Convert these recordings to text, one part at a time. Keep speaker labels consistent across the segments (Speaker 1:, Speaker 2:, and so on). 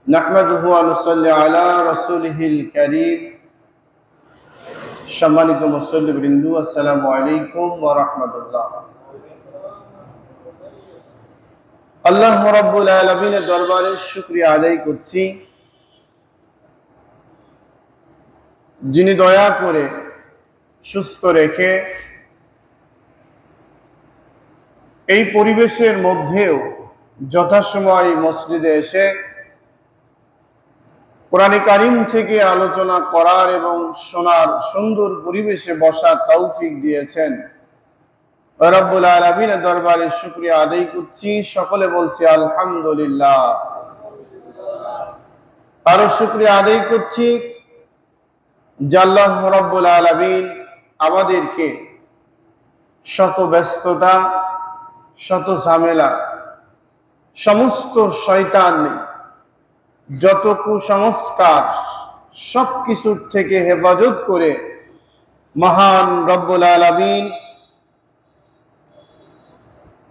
Speaker 1: নাহমাদুহু ওয়া নুসাল্লি আলা রাসূলিহিল কারীম। সম্মানিত মুসল্লিবৃন্দ, আসসালামু আলাইকুম ওয়া রাহমাতুল্লাহ। আল্লাহ রাব্বুল আলামিনের দরবারে শুকরিয়া আদায় করছি, যিনি দয়া করে সুস্থ রেখে এই পরিবেশের মধ্যেও যথাসময় মসজিদে এসে কোরআন কারীম থেকে আলোচনা করার এবং শোনার সুন্দর পরিবেশে বসার তৌফিক দিয়েছেন। রব্বুল আলামিনের দরবারে শুকরিয়া আদায় করছি, সকলে বলছি আলহামদুলিল্লাহ। আরো শুকরিয়া আদায় করছি যে আল্লাহ রব্বুল আলামিন আমাদেরকে শত ব্যস্ততা, শত ঝামেলা, সমস্ত শয়তান, যত কুসংস্কার, সবকিছুর থেকে হেফাজত করে মহান রব্বুল আলামিন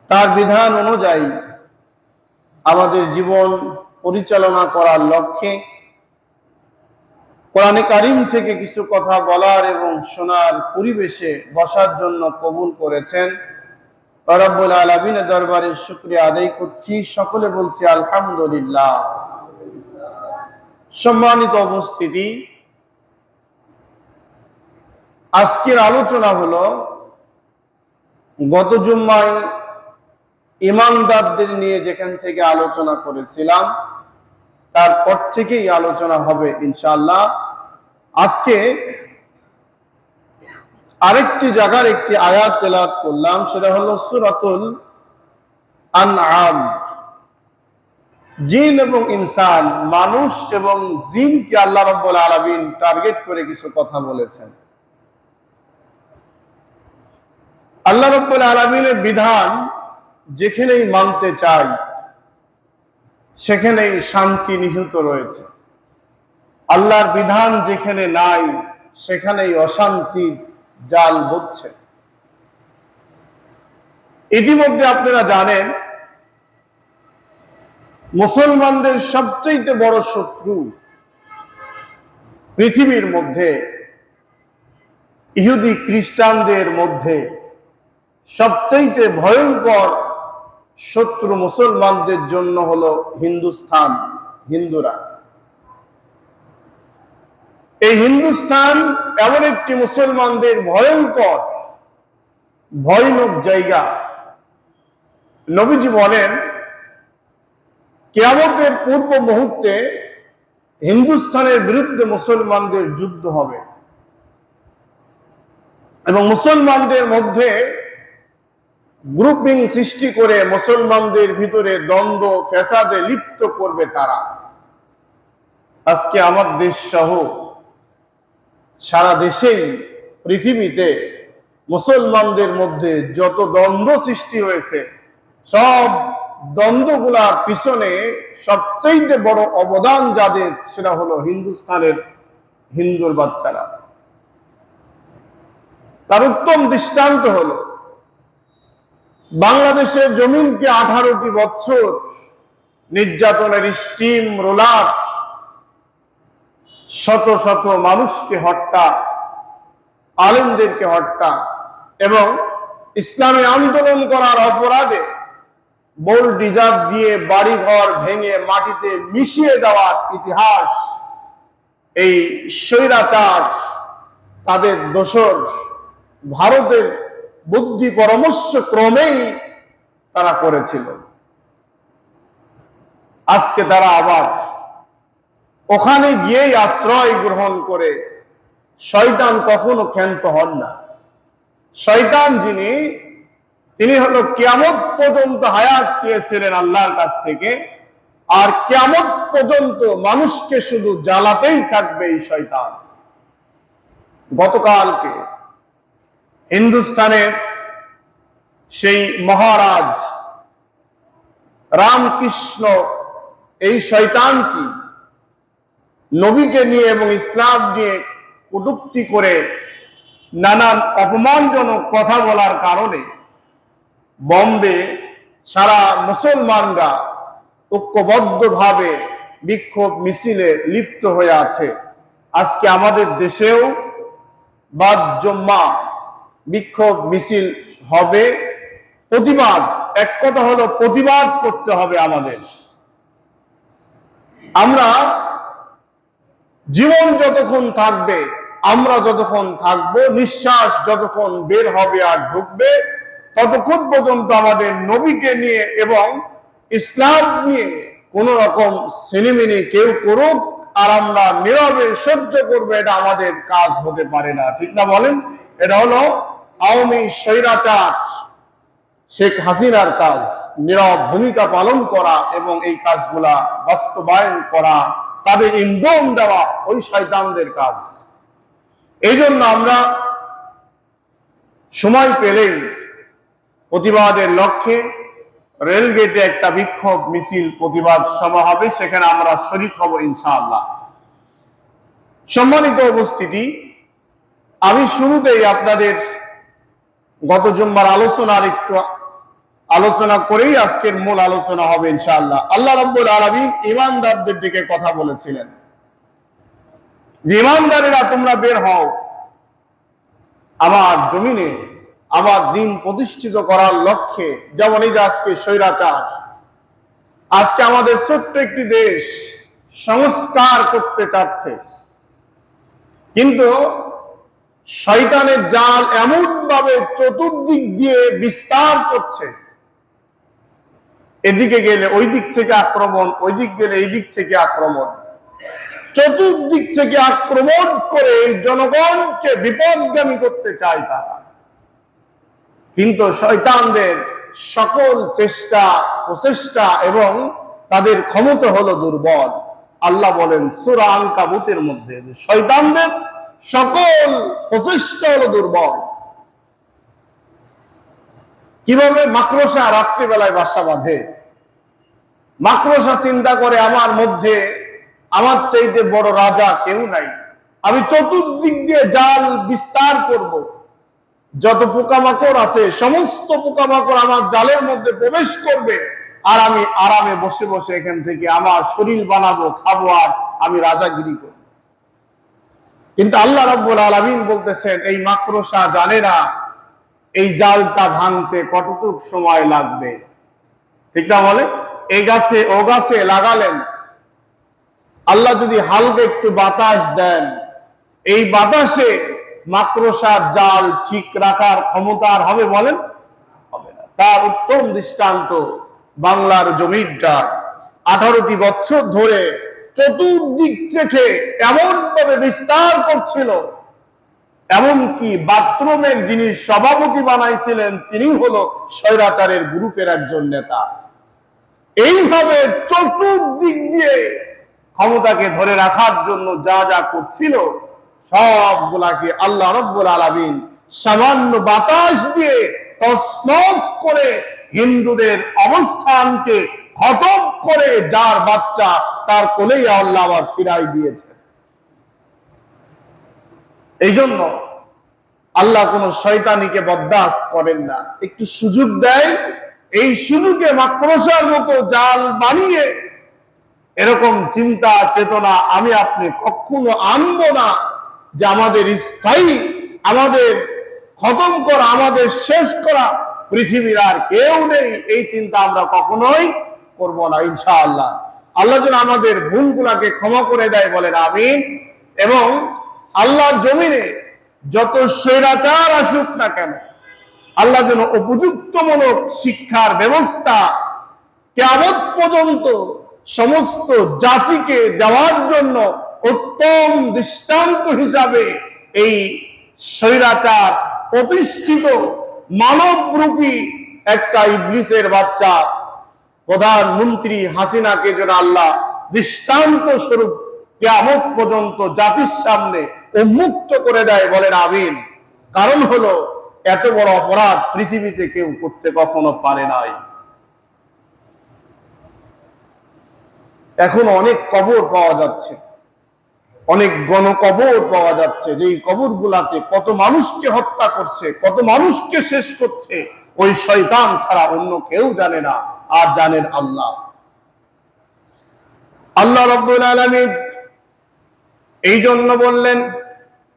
Speaker 1: তার বিধান অনুযায়ী আমাদের জীবন পরিচালনা করার লক্ষ্যে কোরআন কারীম থেকে কিছু কথা বলার এবং শোনার পরিবেশে বসার জন্য কবুল করেছেন। রব্বুল আলামিনের দরবারে শুকরিয়া আদায় করছি, সকলে বলছি আলহামদুলিল্লাহ। সম্মানিত উপস্থিতি, আজকের আলোচনা হলো, গত জুম্মায় ইমানদারদের নিয়ে যেখান থেকে আলোচনা করেছিলাম তারপর থেকেই আলোচনা হবে ইনশাআল্লাহ। আজকে আরেকটি জায়গার একটি আয়াত তেলাওয়াত করলাম, সেটা হলো সূরাতুল আনআম। জিন এবং ইনসান, মানুষ এবং জিনকে আল্লাহ রাব্বুল আলামিন টার্গেট করে কিছু কথা বলেছেন। আল্লাহ রাব্বুল আলামিনের বিধান যেখানেই মানতে চাই সেখানেই শান্তি নিহিত রয়েছে। আল্লাহর বিধান যেখানে নাই সেখানেই অশান্তি জাল বুনছে। ইতিমধ্যে আপনারা জানেন, মুসলমানদের সবচেয়ে বড় শত্রু পৃথিবীর মধ্যে, ইহুদি খ্রিস্টানদের মধ্যে সবচেয়ে ভয়ঙ্কর শত্রু মুসলমানদের জন্য হলো হিন্দুস্তান, হিন্দুরা। এই হিন্দুস্তান এমন একটি মুসলমানদের ভয়ঙ্কর ভয়ানক জায়গা। নবীজি বলেন, কিয়ামতের পূর্ব মুহূর্তে হিন্দুস্তানের বিরুদ্ধে মুসলমানদের যুদ্ধ হবে এবং মুসলমানদের মধ্যে গ্রুপিং সৃষ্টি করে মুসলমানদের ভিতরে দ্বন্দ্ব ফ্যাসাদে লিপ্ত করবে তারা। আজকে আমার দেশ সহ সারা দেশেই পৃথিবীতে মুসলমানদের মধ্যে যত দ্বন্দ্ব সৃষ্টি হয়েছে, সব দ্বন্দ্বগুলার পিছনে সবচেয়ে বড় অবদান যাদের, সেটা হলো হিন্দুস্তানের হিন্দুর বাচ্চারা। তার উত্তম দৃষ্টান্ত হলো, বাংলাদেশের জমিনকে 18টি বছর নির্যাতনের স্টিম রোলার, শত শত মানুষকে হত্যা, আলেমদেরকে হত্যা এবং ইসলামী আন্দোলন করার অপরাধে বোলডোজার দিয়ে বাড়িঘর ভেঙে মাটিতে মিশিয়ে দেওয়ার ইতিহাস এই স্বৈরাচার, তাদের দোসর ভারতের বুদ্ধি পরামর্শ ক্রমেই তারা করেছিল। আজকে তারা আবার ওখানে গিয়েই আশ্রয় গ্রহণ করে। শয়তান কখনো ক্ষান্ত হন না। শয়তান তিনি হলো কিয়ামত পর্যন্ত হায়াত চেয়েছিলেন আল্লাহর কাছ থেকে, আর কিয়ামত পর্যন্ত মানুষকে শুধু জ্বালাতেই থাকবে এই শয়তান। গতকালকে হিন্দুস্তানের সেই মহারাজ রামকৃষ্ণ, এই শয়তানটি নবীকে নিয়ে এবং ইসলাম নিয়ে কটূক্তি করে নানান অপমানজনক কথা বলার কারণে বম্বে সারা মুসলমানরা ঐক্যবদ্ধভাবে বিক্ষোভ মিছিলে লিপ্ত হয়ে আছে। আজকে আমাদের দেশেও বাদ জুম্মা বিক্ষোভ মিছিল হবে, প্রতিবাদ, এক কথা হলো প্রতিবাদ করতে হবে আমাদের। আমরা জীবন যতক্ষণ থাকবে, আমরা যতক্ষণ থাকবো, নিঃশ্বাস যতক্ষণ বের হবে আর ঢুকবে, ততক্ষণ পর্যন্ত আমাদের নবীকে নিয়ে এবং ইসলাম নিয়ে কোন রকম সিনেমিনি কেউ করুক আর আমরা নীরবে সহ্য করবো, এটা আমাদের কাজ হতে পারে না। ঠিক না বলেন? এটা হলো আওয়ামী স্বৈরাচার শেখ হাসিনার কাজ, নীরব ভূমিকা পালন করা এবং এই কাজগুলা বাস্তবায়ন করা, তাদের ইন্ধন দেওয়া ওই শয়তানদের কাজ। এই জন্য আমরা সময় পেলেই প্রতিবাদের লক্ষ্যে রেলগেটে একটা বিক্ষোভ মিছিল প্রতিবাদ সভা হবে, সেখানে আমরা শরীক হব ইনশাআল্লাহ। সম্মানিত উপস্থিতি, আমি শুরুতেই আপনাদের গত জুম্মার আলোচনার একটু আলোচনা করেই আজকের মূল আলোচনা হবে ইনশাআল্লাহ। আল্লাহ রাব্বুল আলামিন ঈমানদারদের দিকে কথা বলেছিলেন যে ঈমানদারেরা তোমরা বের হও আমার জমিনে আমার দিন প্রতিষ্ঠিত করার লক্ষ্যে। যেমন এই যে আজকে স্বৈরাচার, আজকে আমাদের ছোট্ট একটি দেশ সংস্কার করতে চাচ্ছে, কিন্তু শয়তানের জাল এমন ভাবে চতুর্দিক দিয়ে বিস্তার করছে, এদিকে গেলে ওই দিক থেকে আক্রমণ, ওই দিক গেলে এই দিক থেকে আক্রমণ, চতুর্দিক থেকে আক্রমণ করে জনগণকে বিপদগামী করতে চায় তারা। কিন্তু শয়তানদের সকল চেষ্টা প্রচেষ্টা এবং তাদের ক্ষমতা হলো দুর্বল। আল্লাহ বলেন সূরা আনকাবুতের মধ্যে, শয়তানদের সকল প্রচেষ্টা হলো দুর্বল। কিভাবে? মাকড়সা রাত্রিবেলায় বাসা বাঁধে, মাকড়সা চিন্তা করে আমার মধ্যে আমার চাইতে বড় রাজা কেউ নাই, আমি চতুর্দিক দিয়ে জাল বিস্তার করব, যত পোকামাকড় আছে সমস্ত পোকামাকড় আমার জালের মধ্যে প্রবেশ করবে, আর আমি আরামে বসে বসে এখান থেকে আমার শরীর বানাবো, খাবো, আর আমি রাজাগিরি করব। কিন্তু আল্লাহ রাব্বুল আলামিন বলতেছেন এই মাকড়সা জানে না এই জালটা ভাঙতে কতটুক সময় লাগবে। ঠিক না বলে? এই গাছে ও গাছে লাগালেন, আল্লাহ যদি হালকা একটু বাতাস দেন, এই বাতাসে মাকড়সার জাল ঠিক রাখার ক্ষমতা আর হবে? বলেন, হবে না। তার উত্তম দৃষ্টান্ত বাংলার জমিটা 18টি বছর ধরে চতুর্দিক থেকে এমন ভাবে বিস্তার করছিল, এমনকি বাথরুমের যিনি সভাপতি বানাইছিলেন তিনি হলো স্বৈরাচারের গ্রুপের একজন নেতা। এইভাবে চতুর্দিক দিয়ে ক্ষমতাকে ধরে রাখার জন্য যা যা করছিল সবগুলাকে আল্লাহ রাব্বুল আলামিন সামান্য বাতাস দিয়ে তছনছ করে হিন্দুদের অবস্থানকে খতম করে যার বাচ্চা তার কোলেই আল্লাহ আবার ফিরাই দিয়েছে। এই জন্য আল্লাহ কোন শয়তানিকে বরদাস্ত করেন না, একটু সুযোগ দেয়, এই সুযোগে মাকড়সার মতো জাল বানিয়ে এরকম চিন্তা চেতনা আমি আপনি কখনো আনবো না যে আমাদের স্থায়ী, আমাদের খতম করা, আমাদের শেষ করা পৃথিবীর আর কেউ নেই, এই চিন্তা আমরা কখনোই করব না ইনশাআল্লাহ। আল্লাহ যেন আমাদের ভুলগুলাকে ক্ষমা করে দেয়, বলেন আমিন। এবং আল্লাহর জমিনে যত স্বৈরাচার আসুক না কেন, আল্লাহ যেন উপযুক্তমূলক শিক্ষার ব্যবস্থা কিয়ামত পর্যন্ত সমস্ত জাতিকে দেওয়ার জন্য উত্তম দৃষ্টান্ত হিসাবে এই স্বৈরাচার প্রতিষ্ঠিত মানবরূপী একটা ইবলিসের বাচ্চা প্রধানমন্ত্রী হাসিনাকে যেন আল্লাহ দৃষ্টান্ত স্বরূপ কিয়ামত পর্যন্ত জাতির সামনে উন্মুক্ত করে দেয়, বলেন আমিন। কারণ হলো এত বড় অপরাধ পৃথিবীতে কেউ করতে কখনো পারে নাই। এখন অনেক কবর পাওয়া যাচ্ছে, অনেক গণকবর পাওয়া যাচ্ছে, যেই কবর গুলাতে কত মানুষকে হত্যা করছে, কত মানুষকে শেষ করছে ওই শয়তান ছাড়া অন্য কেউ জানে না, আর জানেন আল্লাহ। আল্লাহ রাব্বুল আলামিন এই জন্য বললেন,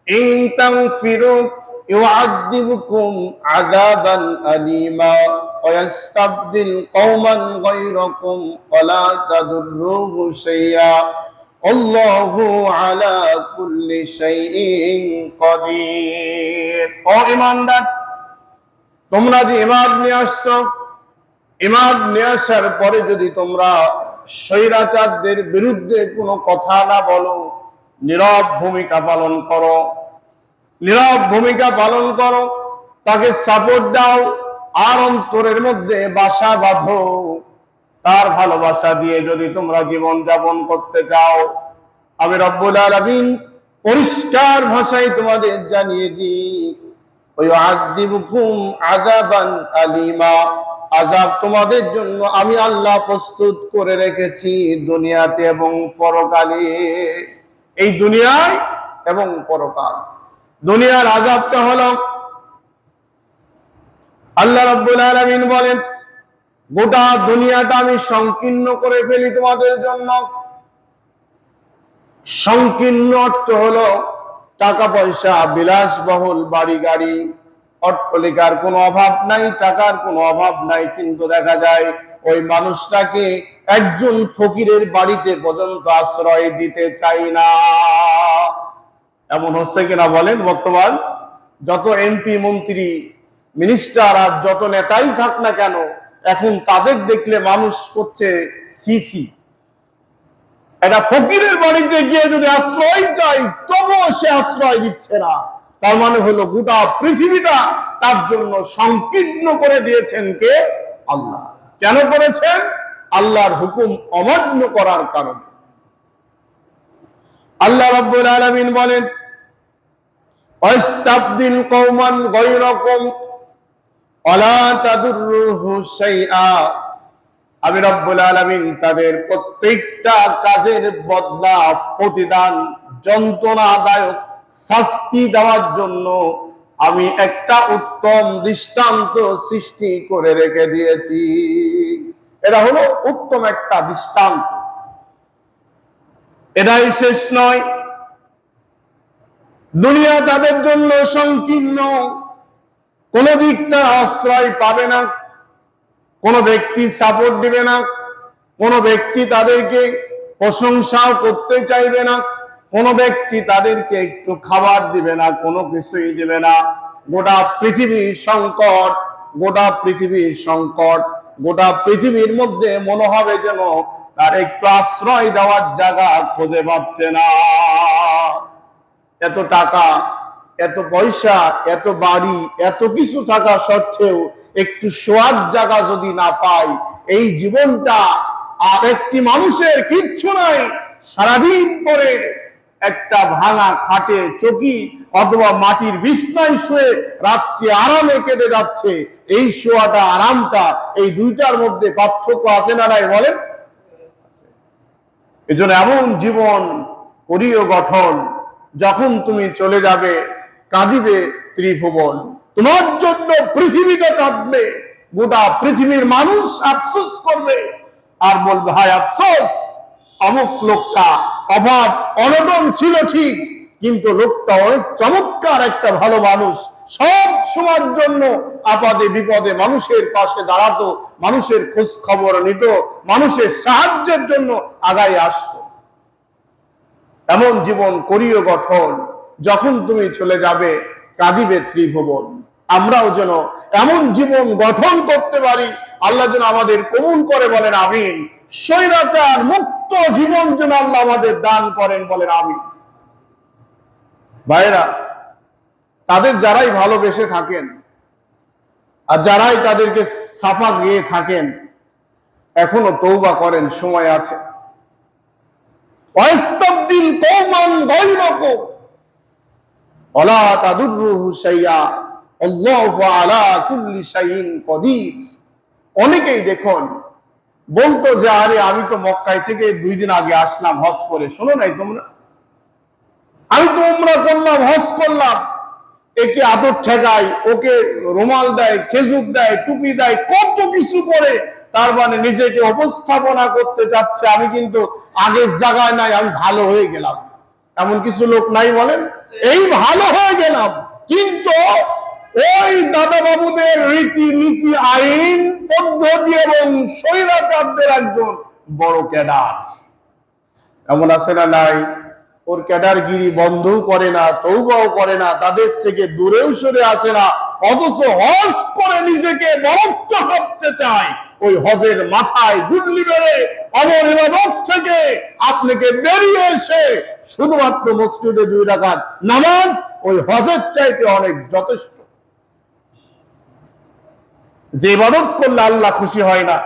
Speaker 1: ইন তাগফিরু ইউআযযিবকুম আযাবান আলীমা ওয়া ইস্তাবদিল কওমান গায়রাকুম ওয়া লা তাদুররুহু শাইআ আল্লাহু আলা কুল্লি শাইইন কাদির। ও ঈমানদার, তোমরা যে ঈমান নিয়ে আসছো, ঈমান নিয়ে আসার পরে যদি তোমরা স্বৈরাচারদের বিরুদ্ধে কোনো কথা না বলো, নীরব ভূমিকা পালন করো, নীরব ভূমিকা পালন করো, তাকে সাপোর্ট দাও, আর অন্তরের মধ্যে বাসা বাঁধো, তার ভালোবাসা দিয়ে যদি তোমরা জীবন যাপন করতে চাও, আমি রব্বুল আলামিন পরিষ্কার ভাষায় তোমাদের জানিয়ে দিই, ওয়া'আযিবুকুম আযাবান আলীমা, আযাব তোমাদের জন্য আমি আল্লাহ প্রস্তুত করে রেখেছি দুনিয়াতে এবং পরকালে। এই দুনিয়ায় এবং পরকাল। দুনিয়ার আযাবটা হলো, আল্লাহ রাব্বুল আলামিন বলেন, গোটা দুনিয়াটা আমি সংকীর্ণ করে ফেলি তোমাদের জন্য। সংকীর্ণ অর্থ হলো টাকা পয়সা, বিলাসবহুল বাড়ি গাড়ি, অট্টালিকার কোনো অভাব নাই, টাকার কোনো অভাব নাই, কিন্তু দেখা যায় ওই মানুষটাকে একজন ফকিরের বাড়িতে পর্যন্ত আশ্রয় দিতে চাই না। এমন হচ্ছে কিনা বলেন? বর্তমান যত এমপি, মন্ত্রী, মিনিস্টার আর যত নেতাই থাক না কেন, এখন তাদের দেখলে মানুষ করছে সিসি। এটা ফকিরের বাড়িতে গিয়ে যদি আশ্রয় চাই, তবুও সে আশ্রয় দিচ্ছে না। তার মানে হলো গোটা পৃথিবীটা তার জন্য সংকীর্ণ করে দিয়েছেন কে? আল্লাহ। কেন করেছেন? আল্লাহর হুকুম অমান্য করার কারণে। আল্লাহ রাব্বুল আলামিন বলেন, ওয়াস্তাবদিল কওমান গায়রাকুম ওয়া লা তাদুররুহু শাইআ, আমি রব্বুল আলামিন তাদের প্রত্যেকটা কাজের বদলা, প্রতিদান, যন্ত্রণাদায়ক শাস্তি দেওয়ার জন্য আমি একটা উত্তম দৃষ্টান্ত সৃষ্টি করে রেখে দিয়েছি। এটা হলো উত্তম একটা দৃষ্টান্ত। এটাই শেষ নয়, দুনিয়া তাদের জন্য সংকীর্ণ, কোন দিক তার আশ্রয় পাবে না, কোন ব্যক্তি সাপোর্ট দিবে না, কোন ব্যক্তি তাদেরকে প্রশংসাও করতে চাইবে না, কোন ব্যক্তি তাদেরকে একটু খাবার দিবে না, কোনো কিছুই দিবে না। গোটা পৃথিবীর সংকট, গোটা পৃথিবীর সংকট, গোটা পৃথিবীর মধ্যে মনে হবে যেন তার একটু আশ্রয় দেওয়ার জায়গা খুঁজে পাচ্ছে না। এত টাকা, এত পয়সা, এত বাড়ি, এত কিছু থাকা সত্ত্বেও একটু শোয়ার জায়গা যদি না পাই, এই জীবনটা আর একটি মানুষের কিচ্ছু নাই। সারাদিন পরে একটা ভাঙা খাটে, চকি অথবা মাটির বিছনায় শুয়ে রাত্রি আরামে কেটে যাচ্ছে। এই শোয়াটা, আরামটা, এই দুইটার মধ্যে পার্থক্য আছে না নাই বলেন? এজন্য এমন জীবন করিও গঠন, যখন তুমি চলে যাবে কাঁদিবে ত্রিভুবন, তোমার জন্য পৃথিবীটা কাঁদবে, গোটা পৃথিবীর মানুষ আফসোস করবে আর বলবে, হায় আফসোস, অমুক লোকটা অভাব অনটন ছিল ঠিক, কিন্তু লোকটা অনেক চমৎকার একটা ভালো মানুষ, সব সময়ের জন্য আপদে বিপদে মানুষের পাশে দাঁড়াতো, মানুষের খোঁজ খবর নিত, মানুষের সাহায্যের জন্য আগায় আসতো। এমন জীবন করিও গঠন, যখন তুমি চলে যাবে কাঁদিবে ত্রিভুবন। আমরাও যেন এমন জীবন গঠন করতে পারি, আল্লাহ যেন আমাদের কবুল করে, বলেন আমিন। স্বৈরাচার মুক্ত জীবন যেন আল্লাহ আমাদের দান করেন, বলেন আমিন। ভাইরা, তাদের যারাই ভালোবেসে থাকেন আর যারাই তাদেরকে সাফা দিয়ে থাকেন, এখনো তওবা করেন, সময় আছে। ওয়াস্তাবদিল কওমান গায়রাকুম ওয়া লা তাদুররুহু শাইআ আল্লাহু আলা কুল্লি শাইইন কাদির। অনেকেই দেখুন বলতো যে, আরে আমি তো মক্কায় থেকে 2 দিন আগে আসলাম হজ করে। শোনো নাই তোমরা? আমি তো উমরা করলাম, হজ করলাম। একে আদর ঠেকায়, ওকে রুমাল দেয়, খেজুর দেয়, টুপি দেয়, কত কিছু করে তার মানে নিজেকে উপস্থাপনা করতে চাচ্ছে আমি কিন্তু আগের জায়গায় নাই, আমি ভালো হয়ে গেলাম। এমন কিছু লোক নাই বলেন? এই ভালো হয়ে গেলাম, কিন্তু ওই দাদা বাবুদের রীতিনীতি, আইন পদ্ধতি এবং স্বৈরাচারদের একজন বড় ক্যাডার। এমন আছে না নাই? ওর ক্যাডারগিরি বন্ধও করে না, তওবাও করে না, তাদের থেকে দূরেও সরে আসে না, অথচ হজ করে নিজেকে বরত্ব করতে চায়। ওই হজের মাথায় গুল্লি মেরে অমর ইবাদত থেকে আপনাকে বেরিয়ে এসে শুধুমাত্র মসজিদে 2 রাকাত নামাজ ওই হজের চাইতে অনেক যথেষ্ট। যে ইবাদত করলে আল্লাহ খুশি হয় না,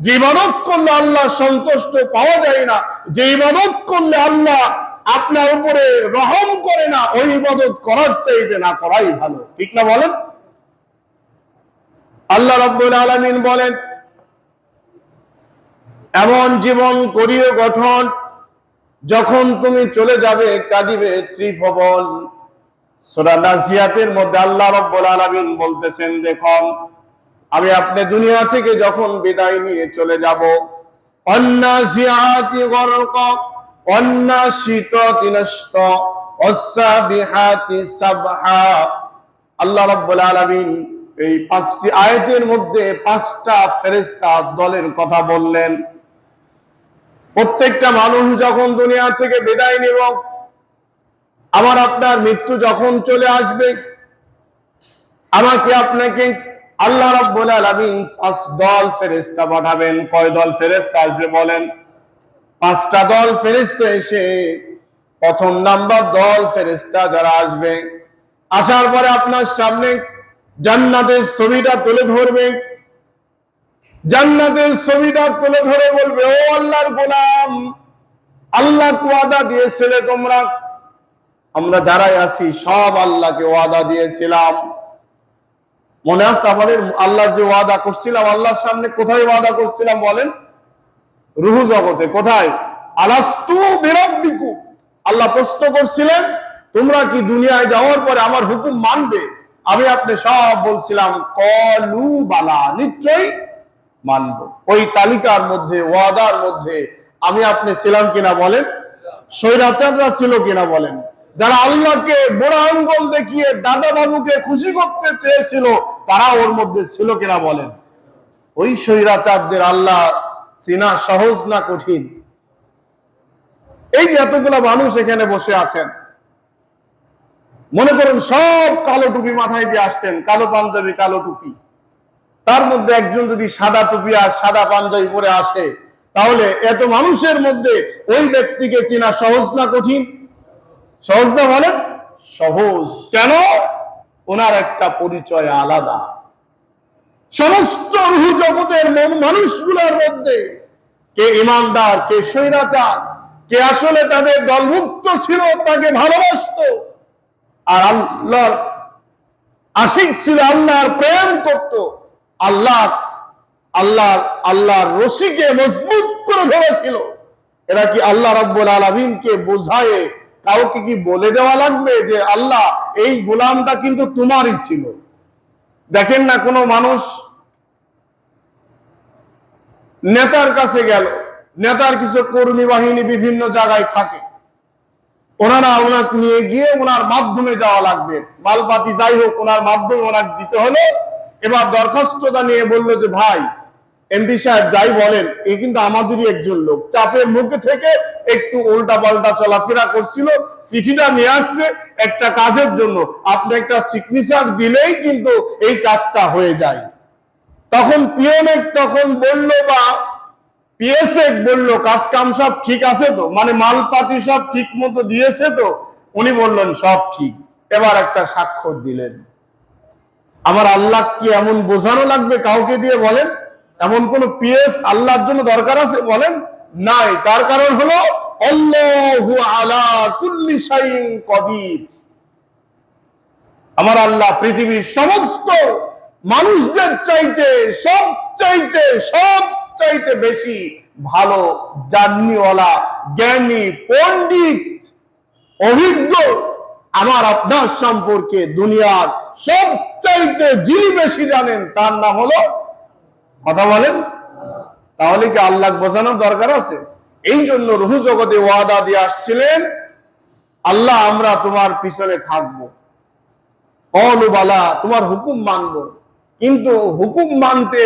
Speaker 1: যে ইবাদত করলে আল্লাহ সন্তুষ্ট পাওয়া যায় না, যে ইবাদত করলে আল্লাহ আপনার উপরে রহম করে না, ওই ইবাদত করার চাইতে না করাই ভালো। ঠিক না বলেন? আল্লাহ রাব্বুল আলামিন বলেন, এমন জীবন করিও গঠন যখন তুমি চলে যাবে কাঁদিবে ত্রিভুবন। সূরা নাজিয়াতের মধ্যে আল্লাহ রাব্বুল আলামিন বলতেছেন, দেখুন আমি আপনি দুনিয়া থেকে যখন বিদায় নিয়ে চলে যাব, অন্নাসিআতি গরকা অন্নাশিতাতি নাশতা ওয়াসসাবিহাতি সাবহা। আল্লাহ রাব্বুল আলামিন এই 5টি আয়াতের মধ্যে 5টা ফেরেশতা দলের কথা বললেন। প্রত্যেকটা মানুষ যখন দুনিয়া থেকে বিদায় নিব, আমার আপনার মৃত্যু যখন চলে আসবে, আমাকে আপনাকে আল্লাহ রাব্বুল আলামিন 5 দল ফেরেশতা পাঠাবেন। কয় দল ফেরেশতা আসবে বলেন? 5টা দল ফেরেশতা এসে প্রথম নাম্বার দল ফেরেশতা যারা আসবে, আসার পরে আপনার সামনে জান্নাতের ছবিটা তুলে ধরবে। জান্নাতের ছবিটা তুলে ধরে বলবে, ও আল্লাহর গোলাম, আল্লাহ ওয়াদা দিয়েছিলে তোমরা, আমরা যারাই আছি সব আল্লাহকে ওয়াদা দিয়েছিলাম। মনে আছে আমাদের আল্লাহ যে ওয়াদা করছিলাম, আল্লাহর সামনে কোথায় ওয়াদা করছিলাম বলেন? রুহু জগতে। কোথায়? আলাস্তু বিরাব্বিকুম। আল্লাহ প্রশ্ন করছিলেন, তোমরা কি দুনিয়ায় যাওয়ার পরে আমার হুকুম মানবে? আমি আপনি সব বলছিলাম কলু বালা, নিশ্চয়ই মানব। ওই তালিকার মধ্যে, ওয়াদার মধ্যে আমি আপনি ছিলাম কিনা বলেন? স্বৈরাচাররা ছিল কিনা বলেন? যারা আল্লাহকে বড় আঙ্গুল দেখিয়ে দাদা বাবুকে খুশি করতে চেয়েছিল, তারা ওর মধ্যে ছিল কিনা বলেন? ওই স্বৈরাচারদের আল্লাহ চিনা সহজ না কঠিন? এই যে এতগুলা মানুষ এখানে বসে আছেন, মনে করুন সব কালো টুপি মাথায় দিয়ে আসছেন, কালো পাঞ্জাবি কালো টুপি, তার মধ্যে একজন যদি সাদা টুপি আর সাদা পাঞ্জাবি পরে আসে, তাহলে এত মানুষের মধ্যে ওই ব্যক্তিকে চেনা সহজ না কঠিন? সহজ না বলেন? সহজ। কেন? ওনার একটা পরিচয় আলাদা। সমস্ত রুহ জগতের মানুষগুলোর মধ্যে কে ইমানদার, কে স্বৈরাচার, কে আসলে তাদের দলভুক্ত ছিল, তাকে ভালোবাসতো, আর আল্লাহর আশিক ছিল, আল্লাহর প্রেম করত, আল্লাহর রশিকে মজবুত করে ধরেছিল। এরা কি আল্লাহ রাব্বুল আলামিনকে বোঝায় কাউকে কি বলে দেওয়া লাগবে যে আল্লাহ এই গোলামটা কিন্তু তোমারই ছিল? দেখেন না, কোন মানুষ নেতার কাছে গেল, নেতার কিছু কর্মী বাহিনী বিভিন্ন জায়গায় থাকে, ওনারা ওনাকে নিয়ে গিয়ে ওনার মাধ্যমে যাওয়া লাগবে, মালপাতি যাই হোক ওনার মাধ্যমে ওনাকে দিতে হলো। এবার দরখাস্তটা নিয়ে বললো যে ভাই এমপি সাহেব যাই বলেন, এ কিন্তু আমাদেরই একজন লোক, চাপের মুখে থেকে একটু উল্টা পাল্টা চলাফেরা করছিল, চিঠিটা নিয়ে আসছে একটা কাজের জন্য, আপনি একটা সিগনেচার দিলেই কিন্তু এই কাজটা হয়ে যায়। তখন পিএনএ তখন বললো বা পিএসএ বললো কাজ কাম সব ঠিক আছে তো, মানে মালপাতি সব ঠিক মতো দিয়েছে তো? উনি বললেন সব ঠিক। এবার একটা স্বাক্ষর দিলেন। আমার আল্লাহ কি এমন বোঝানো লাগবে কাউকে দিয়ে বলেন? এমন কোন পিএস আল্লাহর জন্য দরকার আছে বলেন? নাই। তার কারণ হলো আল্লাহু আলা কুল্লি শাইইন কদির। আমার আল্লাহ পৃথিবীর সমস্ত মানুষদের চাইতে সবচাইতে বেশি ভালো জানিওয়ালা, জ্ঞানী, পণ্ডিত, অভিজ্ঞ আমার আপনার সম্পর্কে দুনিয়ার সবচাইতে যিনি বেশি জানেন তার নাম হলো, কথা বলেন, তাহলে কি আল্লাহ বোঝানোর দরকার আছে? এই জন্য রুহ জগতে ওয়াদা দিয়ে আসছিলেন, আল্লাহ আমরা তোমার পিছনে থাকবো, কওলু বালা, তোমার হুকুম মানবো। কিন্তু হুকুম মানতে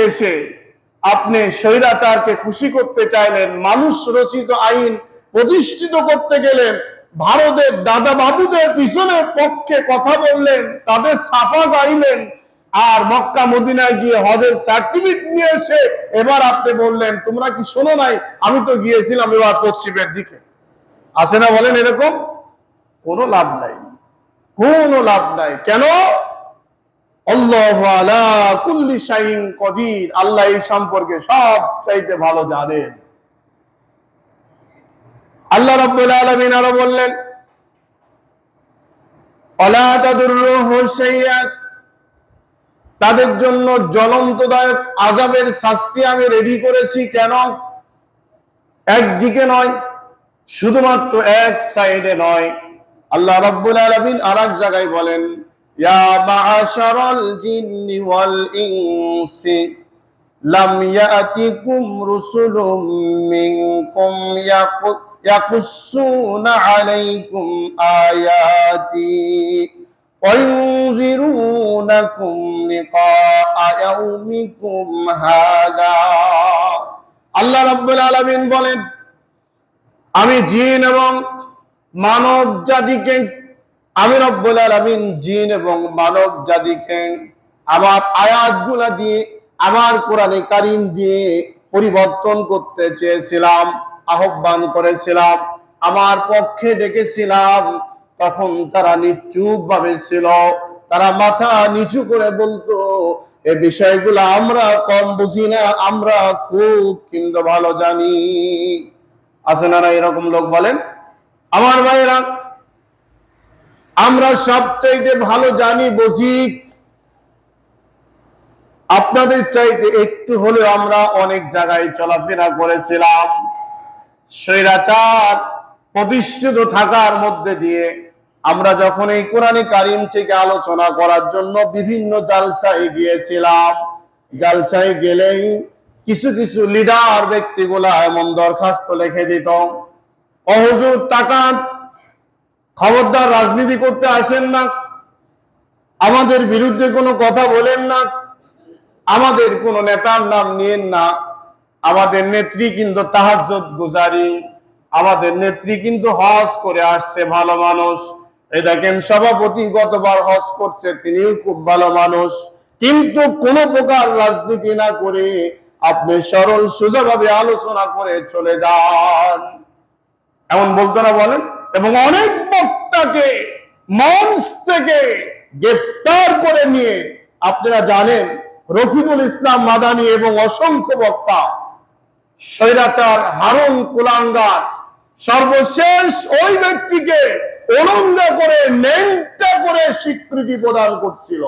Speaker 1: এসে আপনি স্বৈরাচারকে খুশি করতে চাইলেন, মানুষ রচিত আইন প্রতিষ্ঠিত করতে গেলেন, ভারতের দাদা বাবুদের পিছনের পক্ষে কথা বললেন, তাদের ছাপা গাইলেন, আর মক্কা মদিনায় গিয়ে হজের সার্টিফিকেট নিয়ে এসে এবার আপনি বললেন তোমরা কি শোনো নাই, আমি তো গিয়েছিলাম এবার পশ্চিমের দিকে। আছে না বলেন? এরকম কোনো লাভ নাই, কোনো লাভ নাই। কেন? আল্লাহু আলা কুল্লি শাইইন কদির, আল্লাহ এই সম্পর্কে সব চাইতে ভালো জানেন। আল্লাহ রাব্বুল আলামিন আরো বললেন, ওয়ালা তাদুররুহু শাইআত, তাদের জন্য জ্বলন্তদায়ক আযাবের শাস্তি আমি রেডি করেছি। কেন? একদিকে নয়, শুধুমাত্র এক সাইডে নয়। আল্লাহ রাব্বুল আলামিন আরেক জায়গায় বলেন, ইয়া মা'আশারাল জিন্নি ওয়াল ইনসি লাম ইয়াতিকুম রুসুলুম মিনকুম ইয়াকুসুনা আলাইকুম আয়াতি ওয়া ইউনজিরুনাকুম লিকাআ ইয়াউমিকুম হাদা। আল্লাহ রাব্বুল আলামিন বলেন, আমি জিন এবং মানব জাতিকে, আমি রব্বুল আলামিন জিন এবং মানব জাতিকে আমার আয়াতগুলা দিয়ে, আমার কোরআনে কারীম দিয়ে পরিবর্তন করতে চেয়েছিলাম, আহ্বান করেছিলাম, আমার পক্ষে ডেকেছিলাম। তখন তারা নিশ্চুপ ভাবে ছিল, তারা মাথা নিচু করে বলতো, এই বিষয়গুলো আমরা কম বুঝি না, আমরা খুব কিন্তু ভালো জানি। আছে না এরকম লোক? বলেন আমার ভাইরা, আমরা সবচাইতে ভালো জানি, বুঝি। আপনাদের চাইতে একটু হলেও আমরা অনেক জায়গায় চলাফেরা করেছিলাম। স্বৈরাচার প্রতিষ্ঠিত থাকার মধ্যে দিয়ে আমরা যখন এই কোরআনে কারীম থেকে আলোচনা করার জন্য বিভিন্ন জালসায় গিয়েছিলাম, জালসায় গেলেই কিছু কিছু লিডার ব্যক্তিগুলা এমন দরখাস্ত লিখে দিত, ও হুজুর তাকান, খবরদার রাজনীতি করতে আসেন না, আমাদের বিরুদ্ধে কোনো কথা বলেন না, আমাদের কোন নেতার নাম নিয়েন না, আমাদের নেত্রী কিন্তু তাহাজ্জুদ গুজারি, আমাদের নেত্রী কিন্তু হজ করে আসছে, ভালো মানুষ। এই দেখেন সভাপতি গতবার হজ করছে, তিনিও খুব ভালো মানুষ। কিন্তু কোন প্রকার রাজনীতি না করে আপনি সরল সোজাভাবে আলোচনা করে চলে যান, এমন বলতো না? বলেন। এবং অনেক বক্তাকে মঞ্চ থেকে গ্রেফতার করে নিয়ে, আপনারা জানেন রফিকুল ইসলাম মাদানী এবং অসংখ্য বক্তা, স্বৈরাচার হারুন কুলাঙ্গার সর্বশেষ ওই ব্যক্তিকে উলঙ্গ করে, নেংটা করে স্বীকৃতি প্রদান করছিল,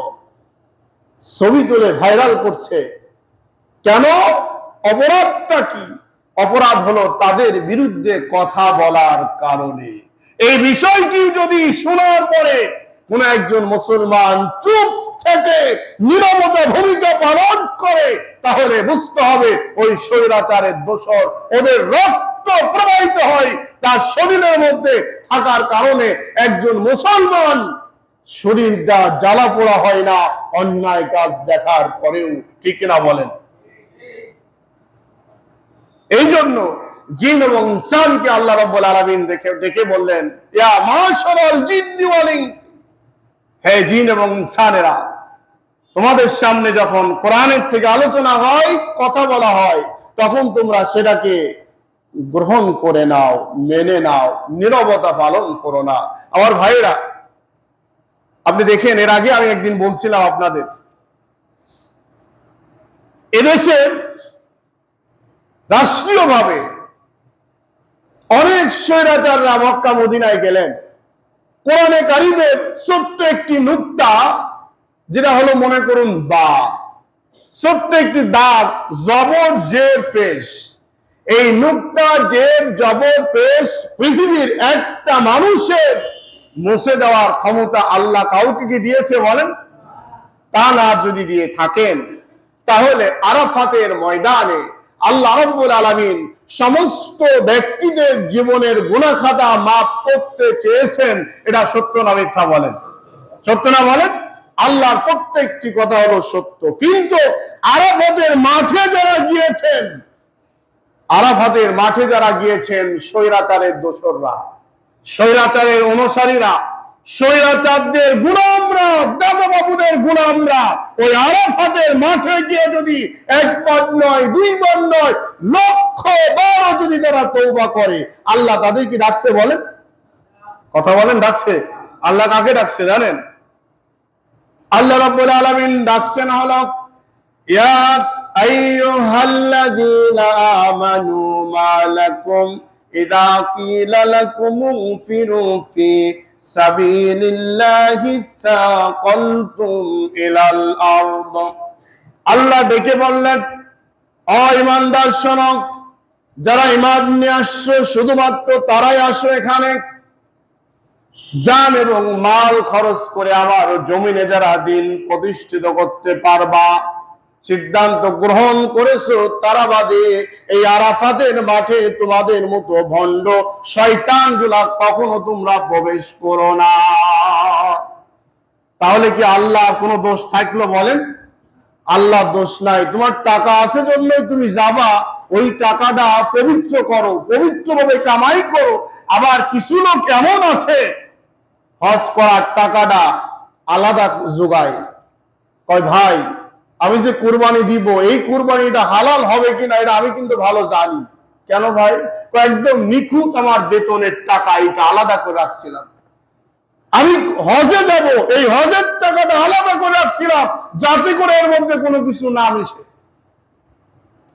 Speaker 1: ছবি তুলে ভাইরাল করছে। কেন? অপরাধটা কি? অপরাধ হলো তাদের বিরুদ্ধে কথা বলার কারণে। এই বিষয়টি যদি শোনার পরে কোন একজন মুসলমান চুপ থেকে নীরবতা ভূমিকা পালন করে, তাহলে বুঝতে হবে ওই স্বৈরাচারের দোসর, ওদের রক্ত প্রবাহিত হয় তার শরীরের মধ্যে থাকার কারণে একজন মুসলমান শরীরটা জ্বালা পোড়া হয় না অন্যায় কাজ দেখার পরেও। ঠিক না বলেন? এই জন্য জিন এবং ইনসানকে আল্লাহ রাব্বুল আলামিন ডেকে বললেন, ইয়া মাশারাল জিন্নি ওয়াল ইনস, হে জিন এবং ইনসানেরা, তোমাদের সামনে যখন কোরআনের থেকে আলোচনা হয়, কথা বলা হয়, তখন তোমরা সেটাকে গ্রহণ করে নাও, মেনে নাও, নীরবতা পালন করো না। আমার ভাইরা, আপনি দেখেন, এর আগে আমি একদিন বলছিলাম আপনাদের, এদেশে রাষ্ট্রীয়ভাবে অনেক স্বৈরাচাররা মক্কা মদিনায় গেলেন, কোরআনে কারীমের ছোট্ট একটি নুক্তা, যেটা হলো মনে করুন বা, ছোট্ট একটি দাগ, জবর জের পেশ, এই নুক্তা জের জবর পেশ পৃথিবীর একটা মানুষের মুছে দেওয়ার ক্ষমতা আল্লাহ কাউকে কি দিয়েছে? বলেন। তা না যদি দিয়ে থাকেন, তাহলে আরাফাতের ময়দানে আল্লাহ রাব্বুল আলামিন সমস্ত ব্যক্তিদের জীবনের গুনাহ খাতা মাফ করতে চেয়েছেন। এটা সত্য না মিথ্যা বলেন? সত্য না বলেন? আল্লাহর প্রত্যেকটি কথা হলো সত্য। কিন্তু আরাফাতের মাঠে যারা গিয়েছেন, আরাফাতের মাঠে যারা গিয়েছেন স্বৈরাচারের দোসররা, স্বৈরাচারের অনুসারীরা, স্বৈরাচারদের গোলামরা, দাদা বাবুদের গোলামরা ওই আরাফাতের মাঠে গিয়ে যদি একবার নয়, দুইবার নয়, লক্ষ বার যদি তারা তওবা করে, আল্লাহ তাদের কি ডাকছে বলেন? কথা বলেন, ডাকছে? আল্লাহ কাকে ডাকছে জানেন? আল্লাহ রাব্বুল আলামিন ডাকছেন হলো ইয়া আইয়ুহাল্লাযীনা আমানু মা লাকুম ইযা কিলা লাকুম ইনফিরু ফি সাবিলিল্লাহি সাকালতুম ইলাল আরদ। আল্লাহ ডেকে বললেন, ও ঈমানদার শোনো, যারা ঈমান নিয়ে আসছো শুধুমাত্র তারাই আসো এখানে। জান এবং মাল খরচ করে আমার জমিনে যারা দিন প্রতিষ্ঠিত করতে পারবা, সিদ্ধান্ত গ্রহণ করেছো, তারা বাদে এই আরাফাতের মাঠে তোমাদের মতো ভণ্ড শয়তানগুলা কখনো তোমরা প্রবেশ করো না। তাহলে কি আল্লাহ কোনো দোষ থাকলো বলেন? আল্লাহ দোষ নাই। তোমার টাকা আছে জন্যই তুমি যাবা, ওই টাকাটা পবিত্র করো, পবিত্রভাবে কামাই করো। আবার কিছু লোক এমন আছে হজ করার টাকাটা আলাদা যোগায়, কয় ভাই আমি যে কুরবানি দিব, এই কুরবানিটা হালাল হবে কিনা এটা আমি কিন্তু ভালো জানি। কেন ভাই? একদম নিখুঁত আমার বেতনের টাকা, এটা আলাদা করে রাখছিলাম। আমি হজে যাব, এই হজের টাকাটা আলাদা করে রাখছিলাম যাতে করে এর মধ্যে কোনো কিছু না মিশে।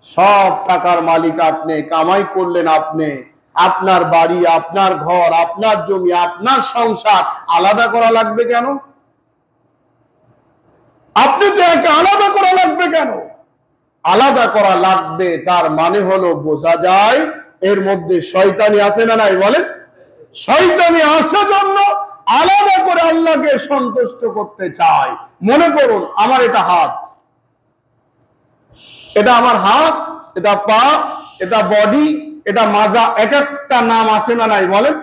Speaker 1: সব টাকার মালিক আপনি, কামাই করলেন আপনি, আপনার বাড়ি, আপনার ঘর, আপনার জমি, আপনার সংসার আলাদা করা লাগবে কেন? আপনি তো একে আলাদা করা লাগবে কেন? আলাদা করা লাগবে তার মানে হলো বোঝা যায় এর মধ্যে শয়তানি আছে না নাই বলেন? শয়তানি আছে জন্য আলাদা করে আল্লাহকে সন্তুষ্ট করতে চায়। মনে করুন আমার এটা হাত, এটা আমার হাত, এটা পা, এটা বডি, এটা মাজা, এক একটা নাম আছে না নাই বলেন?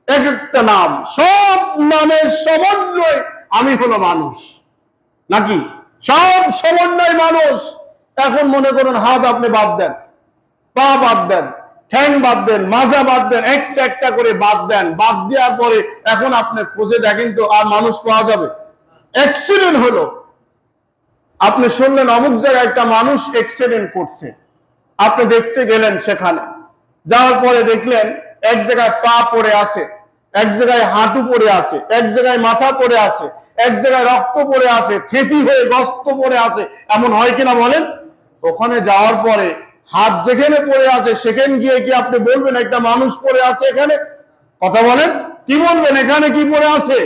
Speaker 1: এক একটা নাম, সব নামের সমন্বয় আমি হলো মানুষ নাকি? সব সমন্বয় মানুষ। এখন মনে করুন হাত আপনি বাদ দেন, পা বাদ দেন, ঠ্যাং বাদ দেন, মাজা বাদ দেন, একটা একটা করে বাদ দেন। বাদ দেওয়ার পরে এখন আপনি খুঁজে দেখেন তো আর মানুষ পাওয়া যাবে? অ্যাক্সিডেন্ট হলো, আপনি শুনলেন অমুক জায়গায় একটা মানুষ অ্যাক্সিডেন্ট করছে, আপনি দেখতে গেলেন, সেখানে যাওয়ার পরে দেখলেন এক জায়গায় পা পড়ে আছে, এক জায়গায় হাঁটু পড়ে আছে, এক জায়গায় মাথা পড়ে আছে, এক জায়গায় রক্ত পড়ে আছে, থেঁতি হয়ে গস্ত পড়ে আছে। এমন হয় কিনা বলেন? ওখানে যাওয়ার পরে হাত যেখানে পড়ে আছে সেখানে গিয়ে কি আপনি বলবেন একটা মানুষ পড়ে আছে এখানে? কথা বলেন, কি বলবেন? এখানে কি পড়ে আছে?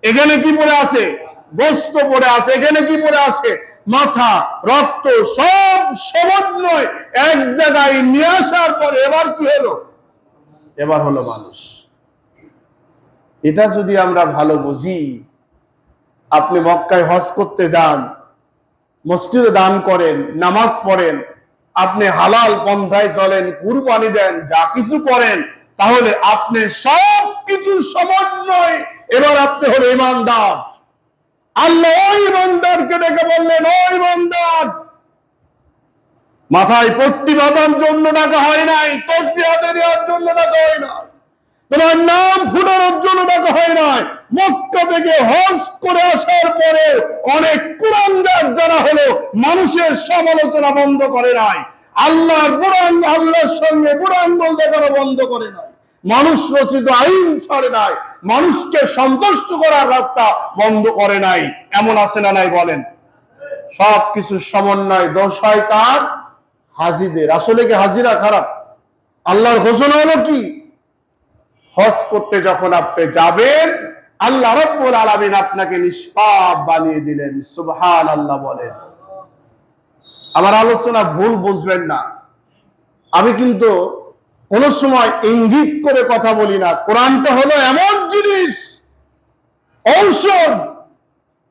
Speaker 1: এখানে কি পড়ে আছে? গোস্ত পড়ে আছে। এখানে কি পড়ে আছে? মাথা, রক্ত, সব সমন্বয় এক জায়গায় নিয়ে আসার পরে এবার কি হলো? এবার হলো মানুষ। এটা যদি আমরা ভালো বুঝি, আপনি মক্কায় হজ করতে যান, মসজিদে দান করেন, নামাজ পড়েন, আপনি হালাল পন্থায় চলেন, কুরবানি দেন, যা কিছু করেন, তাহলে আপনি সব কিছু সমন্বয়, এবার আপনি হলো ঈমানদার। আল্লাহ ওই ঈমানদারকে ডেকে বললেন, ও ঈমানদার, মাথায় পট্টি বাঁধার জন্য ডাকা হয় নাই, তসবিহ হাতে নেওয়ার জন্য ডাকা হয় নাই, তোমার নাম ফুটানোর জন্য ডাকা হয় নাই। মক্কা থেকে হজ করে আসার পরে অনেক কুরআনদার যারা হলো মানুষের সমালোচনা বন্ধ করে নাই, আল্লাহর কুরআন, আল্লাহর সঙ্গে কুরআন বলতে করা বন্ধ করে নাই, মানুষ রচিত আইন ছাড়ে নাই, মানুষকে সন্তুষ্ট করার রাস্তা বন্ধ করে নাই। এমন আছে না নাই বলেন? সবকিছু সমন্বয়। দোষ হয় কার? হাজিদের। আসলে কি হাজিরা খারাপ? আল্লাহর ঘোষণা হলো কি? হজ করতে যখন আপনি যাবেন, আল্লাহ রাব্বুল আলামিন আপনাকে নিষ্পাপ বানিয়ে দিলেন। সুবহানাল্লাহ বলেন। আমার আলোচনা ভুল বুঝবেন না, আমি কিন্তু কোন সময় ইঙ্গিত করে কথা বলি না। কোরআনটা হলো এমন জিনিস, ঔষধ।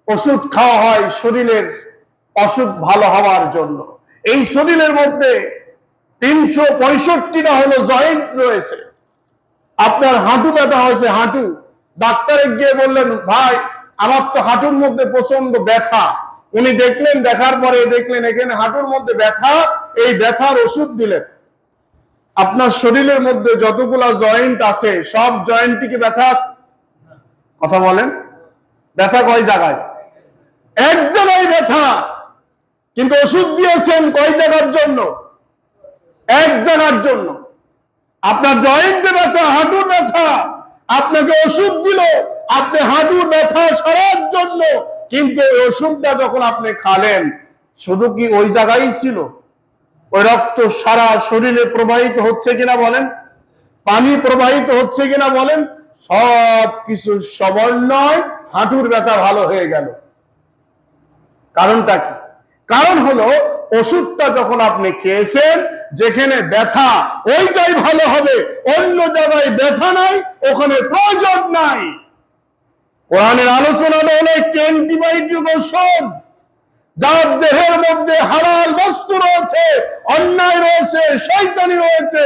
Speaker 1: ওষুধ খাওয়া হয় শরীরের অসুখ ভালো হওয়ার জন্য। এই শরীরের মধ্যে 365টা হলো জয়েন্ট রয়েছে। আপনার হাঁটু ব্যথা হয়েছে, হাঁটু, ডাক্তারে গিয়ে বললেন ভাই আমার তো হাঁটুর মধ্যে প্রচন্ড ব্যথা। উনি দেখলেন, দেখার পরে দেখলেন এখানে হাঁটুর মধ্যে ব্যথা, এই ব্যথার ওষুধ দিলেন। আপনার শরীরের মধ্যে যতগুলা জয়েন্ট আছে সব জয়েন্টে কি ব্যথা আছে? কথা বলেন, ব্যথা কয় জায়গায়? এক জায়গায় ব্যথা, কিন্তু ওষুধ দিয়েছেন কয় জায়গার জন্য? এক জায়গার জন্য। আপনার জয়েন্টে ব্যথা, হাঁটুর ব্যথা, আপনাকে ওষুধ দিল আপনি হাঁটুর ব্যথা সারার জন্য, কিন্তু ওই ওষুধটা যখন আপনি খালেন শুধু কি ওই জায়গায় ছিল? ওই রক্ত সারা শরীরে প্রবাহিত হচ্ছে কিনা বলেন? পানি প্রবাহিত হচ্ছে কিনা বলেন? সব কিছু সমন্বয় হাঁটুর ব্যথা ভালো হয়ে গেল। কারণটা কি? কারণ হলো ওষুধটা যখন আপনি খেয়েছেন, যেখানে ব্যথা ওইটাই ভালো হবে, অন্য জায়গায় ব্যথা নাই, ওখানে প্রয়োজন নাই। কোরআনের আলোচনাটা হলো একটি অ্যান্টিবায়োটিক ঔষধ, যার দেহের মধ্যে হালাল বস্তু রয়েছে, অন্যায় রয়েছে, শয়তানি রয়েছে,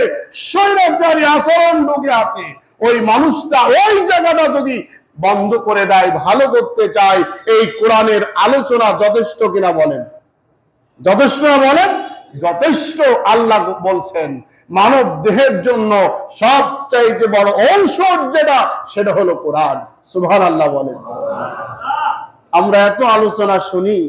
Speaker 1: স্বৈরাচারী আচরণ ঢুকে আছে। ওই মানুষটা ওই জায়গাটা যদি বন্ধ করে দেয়, ভালো করতে চায়, এই কোরআনের আলোচনা যথেষ্ট কিনা বলেন? যথেষ্ট না বলেন? যথেষ্ট। আল্লাহ বলছেন মানব দেহের জন্য সবচাইতে বড় ঔষধ যেটা, সেটা হলো কোরআন। সুবহানাল্লাহ বলেন। আমরা এত আলোচনা শুনি,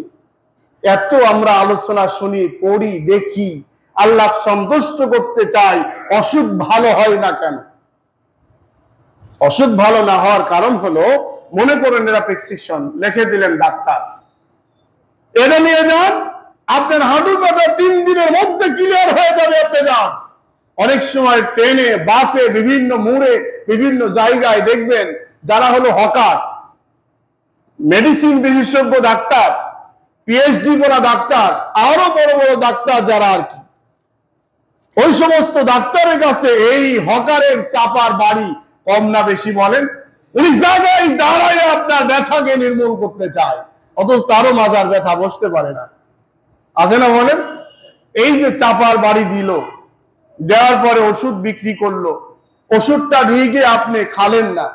Speaker 1: এত আমরা আলোচনা শুনি, পড়ি, দেখি, আল্লাহ সন্তুষ্ট করতে চাই, অসুখ ভালো হয় না কেন? অসুখ ভালো না হওয়ার কারণ হলো, মনে করেন এরা প্রেসক্রিপশন লিখে দিলেন ডাক্তার, এটা নিয়ে যান, আপনার হাঁটু ব্যথা 3 দিনের মধ্যে ক্লিয়ার হয়ে যাবে, আপনি যান। অনেক সময় ট্রেনে, বাসে, বিভিন্ন মোড়ে, বিভিন্ন জায়গায় দেখবেন যারা হলো হকার, মেডিসিন বিশেষজ্ঞ ডাক্তার, পিএইচডি করা ডাক্তার, আরো বড় বড় ডাক্তার যারা আর কি, ওই সমস্ত ডাক্তারের কাছে এই হকারের চাপার বাড়ি কম না বেশি বলেন? উনি জায়গায় দাঁড়ায় আপনার ব্যথাকে নির্মূল করতে চায়, অথচ তারও মাজার ব্যথা বসতে পারে না। আছে না বলেন? এই যে চাপার বাড়ি দিল, দেওয়ার পরে ওষুধ বিক্রি করলো, ওষুধটা নিয়ে গিয়ে আপনি খালেন না,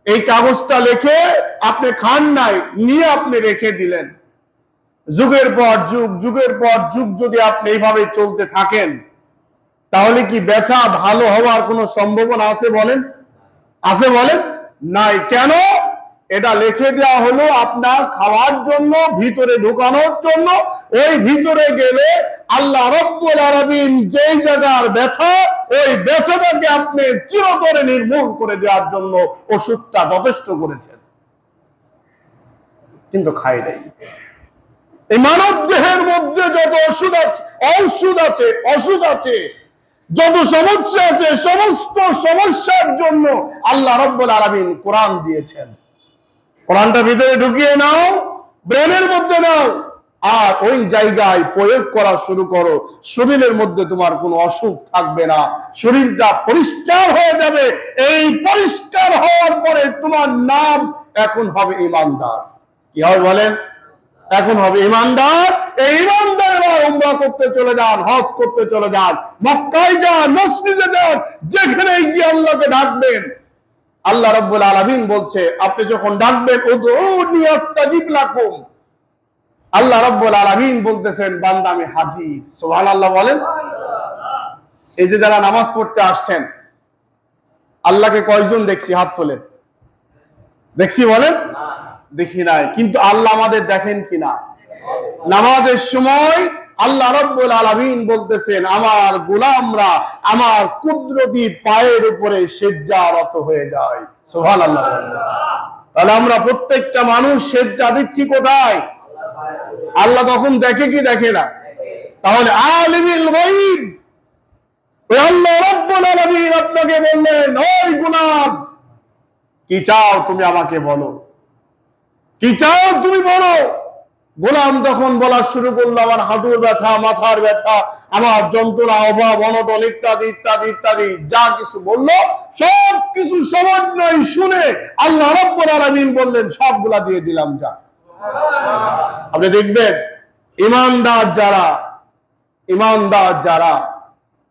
Speaker 1: এই কাগজটা লিখে আপনি খান নাই, নিয়ে আপনি রেখে দিলেন। যুগের পর যুগ, যুগের পর যুগ যদি আপনি এইভাবে চলতে থাকেন, তাহলে কি ব্যথা ভালো হওয়ার কোনো সম্ভাবনা আছে বলেন? আছে বলেন? নাই। কেন? এটা লিখে দেওয়া হলো আপনার খাওয়ার জন্য, ভিতরে ঢুকানোর জন্য। ওই ভিতরে গেলে আল্লাহ রব্বুল আলামিন যেই জায়গার ব্যথা, ওই ব্যথাটাকে আপনি চিরতরে নির্মূল করে দেওয়ার জন্য ওষুধটা যথেষ্ট করেছেন, কিন্তু খাই নাই। এই মানব দেহের মধ্যে যত ওষুধ আছে, ঔষধ আছে, অসুখ আছে, যত সমস্যা আছে, সমস্ত সমস্যার জন্য আল্লাহ রব্বুল আলামিন কোরআন দিয়েছেন। কোরআনটা ভিতরে ঢুকিয়ে নাও, ব্রেনের মধ্যে নাও, আর ওই জায়গায় প্রয়োগ করা শুরু করো। শরীরের মধ্যে তোমার কোনো অসুখ থাকবে না, শরীরটা পরিষ্কার হয়ে যাবে। এই পরিষ্কার হওয়ার পরে তোমার নাম এখন হবে ঈমানদার। কি হবে বলেন? এখন হবে ঈমানদার। এই ঈমানদারেরা উমরা করতে চলে যান, হজ করতে চলে যান, মক্কায় যান, মসজিদে যান, যেখানে গিয়ে আল্লাহকে ডাকবেন। আল্লাহ রাব্বুল আলামিন বলছে, আপনি যখন ডাকবেন উদউনি আস্তাজিব লাকুম, আল্লাহ রাব্বুল আলামিন বলতেছেন বান্দা আমি হাজির। সুবহানাল্লাহ বলেন। এই যে যারা নামাজ পড়তে আসছেন, আল্লাহকে কয়জন দেখছি? হাত তোলেন। দেখছি বলেন? দেখি নাই। কিন্তু আল্লাহ আমাদের দেখেন কিনা? নামাজের সময় আল্লাহ রাব্বুল আলামিন বলতেছেন আমার গোলামরা আমার কুদরতি পায়ের উপরে সিজদারত হয়ে যায়। সুবহানাল্লাহ। তাহলে আমরা প্রত্যেকটা মানুষ সিজদা দিচ্ছি কোথায়? আল্লাহ তখন দেখে কি দেখে না? তাহলে আলিমুল গায়ব, ওই আল্লাহ রাব্বুল আলামিন আপনাকে বললেন, ওই গোলাম কি চাও তুমি আমাকে বলো, কি চাও তুমি বলো। গোলাম তখন বলা শুরু করলো, আমার হাঁটুর ব্যথা, মাথার ব্যথা, আমার যন্ত্রণা, অভাব, অনটন, ইত্যাদি ইত্যাদি ইত্যাদি, যা কিছু বললো সব কিছু সমন্বয় শুনে আল্লাহ রাব্বুল আলামিন বললেন সবগুলা দিয়ে দিলাম, যা। আপনি দেখবেন ইমানদার যারা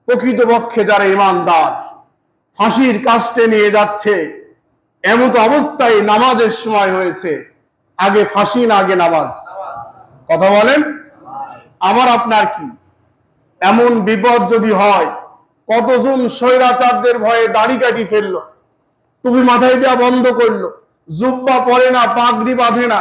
Speaker 1: প্রকৃতপক্ষে যারা ইমানদার ফাঁসির কাস্টে নিয়ে যাচ্ছে, এমন তো অবস্থায় নামাজের সময় হয়েছে, আগে ফাঁসি না আগে নামাজ? কথা বলেন। আমার আপনার কি এমন বিপদ যদি হয়, কতজন স্বৈরাচারদের ভয়ে দাড়ি কাটি ফেললো, টুপি মাথায় দেওয়া বন্ধ করলো, জুব্বা পরে না, পাগড়ি বাঁধে না,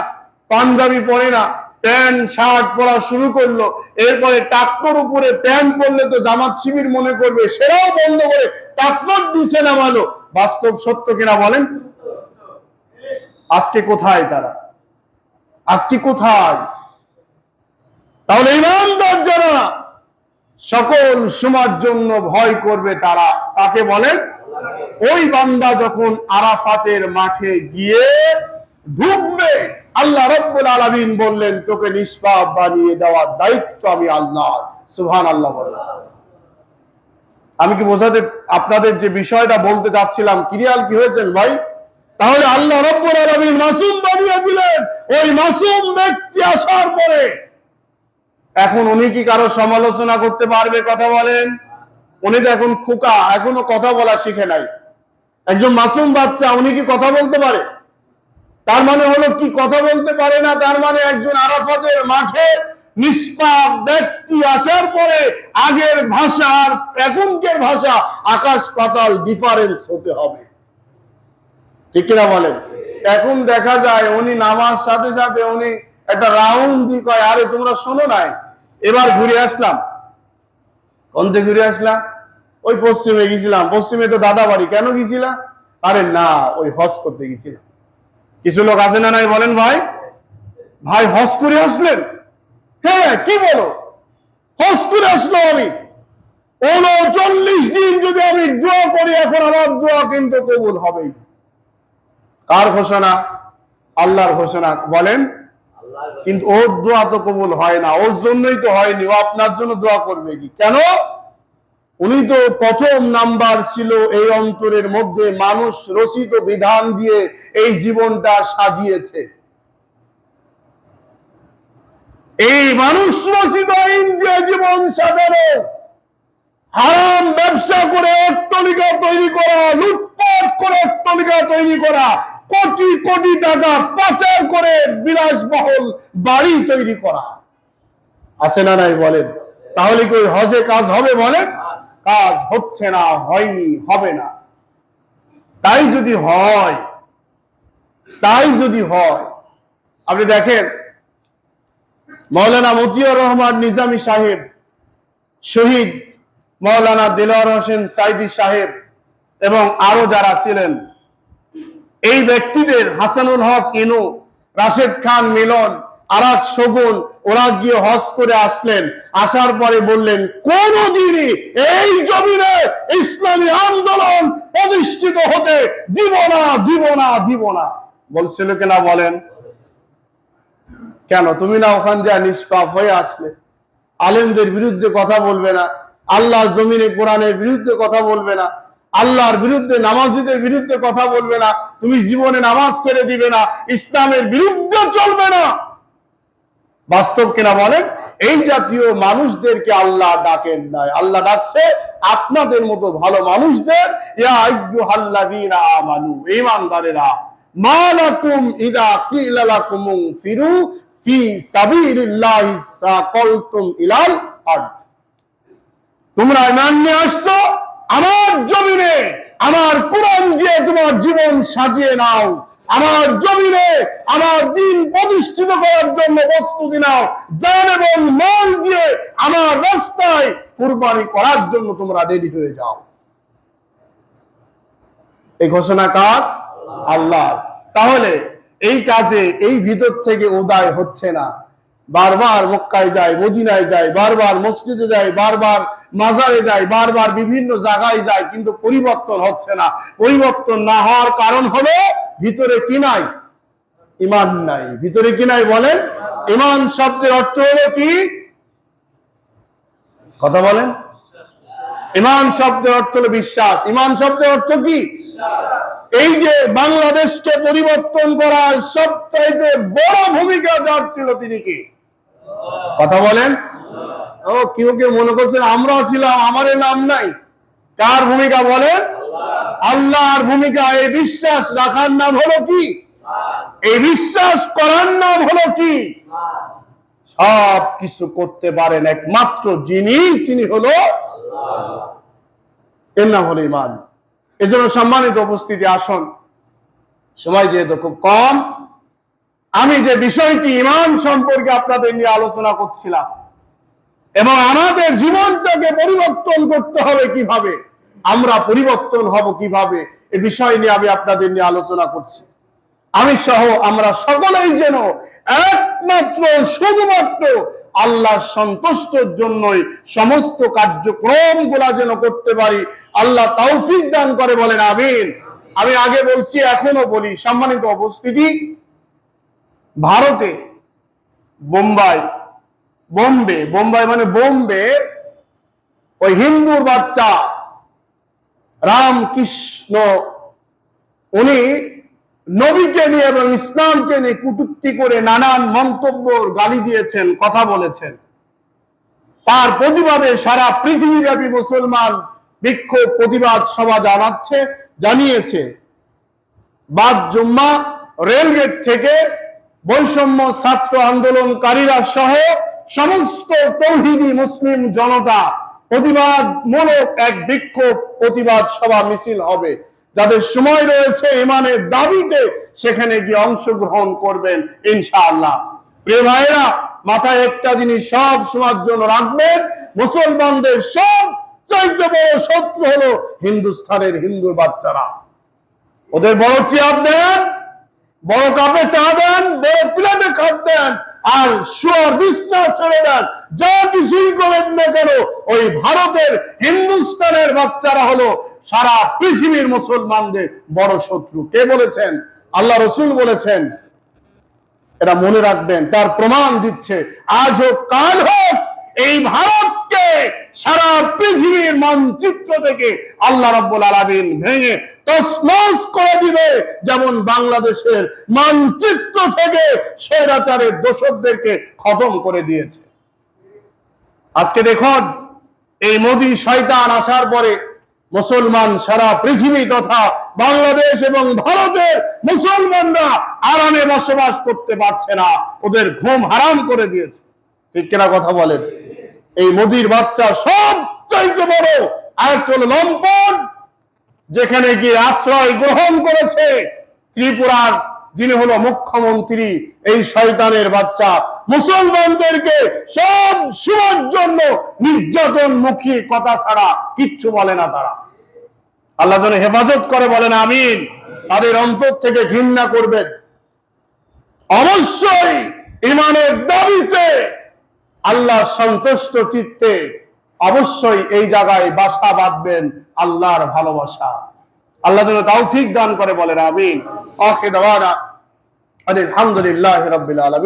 Speaker 1: পাঞ্জাবি পরে না, প্যান্ট শার্ট পরা শুরু করলো, এরপরে টাকনোর উপরে প্যান্ট পরলে তো জামাত শিবির মনে করবে, সেটাও বন্ধ করে টাকনোর নিচে নামালো। বাস্তব সত্য কিনা বলেন? আজকে কোথায় তারা? আজকে কোথায়? তাহলে ইমানদার যারা সকল সময়ের জন্য ভয় করবে, তারা কাকে বলেন? ওই বান্দা যখন আরাফাতের মাঠে গিয়ে ঢুকবে, আল্লাহ রাব্বুল আলামিন বললেন, তোকে নিষ্পাপ বানিয়ে দেওয়ার দায়িত্ব আমি আল্লাহর। সুবহানাল্লাহ বলেন। আমি কি বোঝাতে আপনাদের যে বিষয়টা বলতে যাচ্ছিলাম, ক্লিয়ার কি হয়েছেন ভাই? তাহলে আল্লাহ রাব্বুল আলামিন মাসুম বানিয়ে দিলেন। ওই মাসুম ব্যক্তি আসার পরে এখন উনি কি কারো সমালোচনা করতে পারবে? কথা বলেন। উনি তো এখন খোকা, এখনো কথা বলা শিখে নাই। একজন মাসুম বাচ্চা, উনি কি কথা বলতে পারে? তার মানে হলো কি, কথা বলতে পারে না, তার মানে একজন আরাফাতের মাঠে নিষ্পাপ ব্যক্তি আসার পরে আগের ভাষা আর এখনকার ভাষা আকাশ পাতাল ডিফারেন্স হতে হবে, ঠিক কিনা বলেন? এখন দেখা যায় উনি নামার সাথে সাথে উনি একটা রাউন্ড দিয়ে কয়, আরে তোমরা শোনো নাই, এবার ঘুরে আসলাম। কোন থেকে ঘুরে আসলাম? ওই পশ্চিমে গেছিলাম। পশ্চিমে তো দাদা বাড়ি। কেন গেছিলাম? আরে না, ওই হজ করতে গেছিলাম। কিছু লোক আছে না নাই বলেন? ভাই ভাই হজ করে আসলেন? হ্যাঁ, কি বলো, হজ করে আসলো আমি। 39 দিন যদি আমি দোয়া করি, এখন আমার দোয়া কিন্তু কবুল হবেই। কার ঘোষণা? আল্লাহর ঘোষণা। বলেন। কিন্তু ওর দোয়া তো কবুল হয় না, ওর জন্যই তো হয়নি। ও আপনার জন্য দোয়া করবে কি? কেন? উনি তো প্রথম নাম্বার ছিল এই অন্তরের মধ্যে, মানুষ রচিত বিধান দিয়ে এই জীবনটা সাজিয়েছে। এই মানুষ রচিত আইন দিয়ে জীবন সাজানো, হারাম ব্যবসা করে অট্টালিকা তৈরি করা, লুটপাট করে অট্টালিকা তৈরি করা, কোটি কোটি টাকা পাচার করে বিলাসবহুল বাড়ি তৈরি করা, আছে না নাই বলেন? তাহলে কি ওই হজে কাজ হবে? বলেন। কাজ হচ্ছে না, হয়নি, হবে না। তাই যদি হয়, আপনি দেখেন মাওলানা মতিউর রহমান নিজামী সাহেব, শহীদ মাওলানা দেলোয়ার হোসেন সাইদি সাহেব এবং আরো যারা ছিলেন, এই ব্যক্তিদের, হাসানুল হক ইনু, রাশেদ খান মিলন, আরাক শগুন, ওরা গিয়ে হজ করে আসলেন। আসার পরে বললেন, কোনদিনই এই জমিনে ইসলামী আন্দোলন প্রতিষ্ঠিত হতে দিব না, দিব না, দিব না। বলছিল কিনা বলেন? কেন? তুমি না ওখান যা নিষ্পাপ হয়ে আসলে, আলেমদের বিরুদ্ধে কথা বলবে না, আল্লাহর জমিনে কোরআনের বিরুদ্ধে কথা বলবে না, আল্লাহর বিরুদ্ধে, নামাজিদের বিরুদ্ধে কথা বলবে না, তুমি জীবনে নামাজ ছেড়ে দিবে না, ইসলামের বিরুদ্ধে চলবে না। বাস্তব কিনা বলেন? এই জাতীয় মানুষদেরকে আল্লাহ ডাকেন নাই, আল্লাহ ডাকছে আপনাদের মতো ভালো মানুষদের। ইয়া আইয়ুহাল্লাযীনা আমানু, ঈমানদারেরা, মা লাকুম ইযা কিলা লাকুম ফিরু ফি সাবিলিল্লাহি সাকালতুম ইলাল আরদ। তোমরা ঈমান নিয়ে আসছো আমার জমিনে, আমার কোরআন দিয়ে তোমার জীবন সাজিয়ে নাও, আমার জমিনে আমার দিন প্রতিষ্ঠিত করার জন্য প্রস্তুতি নাও, জান এবং মাল দিয়ে আমার রাস্তায় কুরবানি করার জন্য তোমরা রেডি হয়ে যাও। এই ঘোষণা কার? আল্লাহ। তাহলে এই কাজে এই ভিতর থেকে উদয় হচ্ছে না। বারবার মক্কায় যায়, মদিনায় যায়, বারবার মসজিদে যায়, বারবার মাজারে যায়, বারবার বিভিন্ন জায়গায় যায়, কিন্তু পরিবর্তন হচ্ছে না। পরিবর্তন না হওয়ার কারণ হলো ভিতরে কি নাই? ঈমান নাই। ভিতরে কি নাই বলেন? ঈমান শব্দের অর্থ হলো কি? কথা বলেন। ঈমান শব্দের অর্থ হলো বিশ্বাস। ঈমান শব্দের অর্থ কি? এই যে বাংলাদেশকে পরিবর্তন করার সবচাইতে বড় ভূমিকা যার ছিল, তিনি কি? কথা বলেন। ও কেউ কেউ মনে করছেন আমরা ছিলাম, আমার নাম নাই। কার ভূমিকা বলেন? আল্লাহর ভূমিকা। এই বিশ্বাস রাখার নাম হলো কি? এই বিশ্বাস করার নাম হলো কি? সব কিছু করতে পারেন একমাত্র যিনি, তিনি হলো আল্লাহ। এর নাম হলো ঈমান। এজন্য সম্মানিত উপস্থিতি, আসুন, সময় যেহেতু খুব কম, আমি যে বিষয়টি ঈমান সম্পর্কে আপনাদের নিয়ে আলোচনা করছিলাম এবং আমাদের জীবনটাকে পরিবর্তন করতে হবে কিভাবে, আমরা পরিবর্তন হব কিভাবে, এই বিষয় নিয়ে আমি আপনাদের নিয়ে আলোচনা করছি। আমি সহ আমরা সকলেই যেন একমাত্র শুধুমাত্র আল্লাহ সন্তুষ্টর জন্যই সমস্ত কার্যক্রম গুলা যেন করতে পারি, আল্লাহ তৌফিক দান করে, বলেন আমিন। আমি আগে বলছি, এখনো বলি, সম্মানিত উপস্থিতি, ভারতে বোম্বে মানে বোম্বে, ওই হিন্দুর বাচ্চা রামকৃষ্ণ, উনি নবীকে নিয়ে এবং ইসলামকে নিয়ে কটূক্তি করে নানান মন্তব্য, গালি দিয়েছেন, কথা বলেছেন। তার প্রতিবাদে সারা পৃথিবীব্যাপী মুসলমান বিক্ষোভ প্রতিবাদ সভা জানিয়েছে। বাদ জুম্মা রেলগেট থেকে বৈষম্য ছাত্র আন্দোলনকারীরা সহ সমস্ত তৌহিদি মুসলিম জনতা প্রতিবাদমূলক এক বিক্ষোভ প্রতিবাদ সভা মিছিল হবে। যাদের সময় রয়েছে ঈমানের দাবিতে সেখানে গিয়ে অংশগ্রহণ করবেন ইনশাআল্লাহ। প্রিয় ভাইরা, মাথায় একটা জিনিস সব সময়ের জন্য রাখবেন, মুসলমানদের সবচাইতে বড় শত্রু হলো হিন্দুস্তানের হিন্দুর বাচ্চারা। ওদের বড় চেয়ার দেন, বড় কাপে চা দেন, বড় প্লেটে খাট দেন, আর শুয়ার বিছনা ছেড়ে দেন, যা কিছুই করেন না কেন, ওই ভারতের হিন্দুস্তানের বাচ্চারা হলো সারা পৃথিবীর মুসলমানদের বড় শত্রু। কে বলেছেন? আল্লাহ রসুল বলেছেন। এটা মনে রাখবেন, তার প্রমাণ দিচ্ছে। আজ হোক কাল হোক এই ভারতকে সারা পৃথিবীর মানচিত্র থেকে আল্লাহ রাব্বুল আলামিন ভেঙে তছনছ করে দিবে, যেমন বাংলাদেশের মানচিত্র থেকে স্বৈরাচারের দোসরদেরকে খতম করে দিয়েছে। আজকে দেখুন, এই মোদী শয়তান আসার পরে মুসলমান সারা পৃথিবী তথা বাংলাদেশ এবং ভারতের মুসলমানরা আরামে বসবাস করতে পারছে না, ওদের ঘুম হারাম করে দিয়েছে। ঠিক কিনা কথা বলেন? এই মোদির বাচ্চা সবচাইতে বড় আরেকটা হলো লম্পট, যেখানে গিয়ে আশ্রয় গ্রহণ করেছে ত্রিপুরার যিনি হলো মুখ্যমন্ত্রী। এই শয়তানের বাচ্চা মুসলমানদেরকে সব সময়ের জন্য নির্যাতন মুখী কথা ছাড়া কিচ্ছু বলে না। তারা আল্লাহ যেন হেফাজত করে, বলেন আমিন। তাদের অন্তর থেকে ঘৃণা করবেন। অবশ্যই ঈমানের দাবিতে আল্লাহ সন্তুষ্ট চিত্তে অবশ্যই এই জায়গায় বাসা বাঁধবেন আল্লাহর ভালোবাসা। আল্লাহ যেন তৌফিক দান করে, বলেন আমিন। আখির দাওয়ানা আলহামদুলিল্লাহি রাব্বিল আলামিন।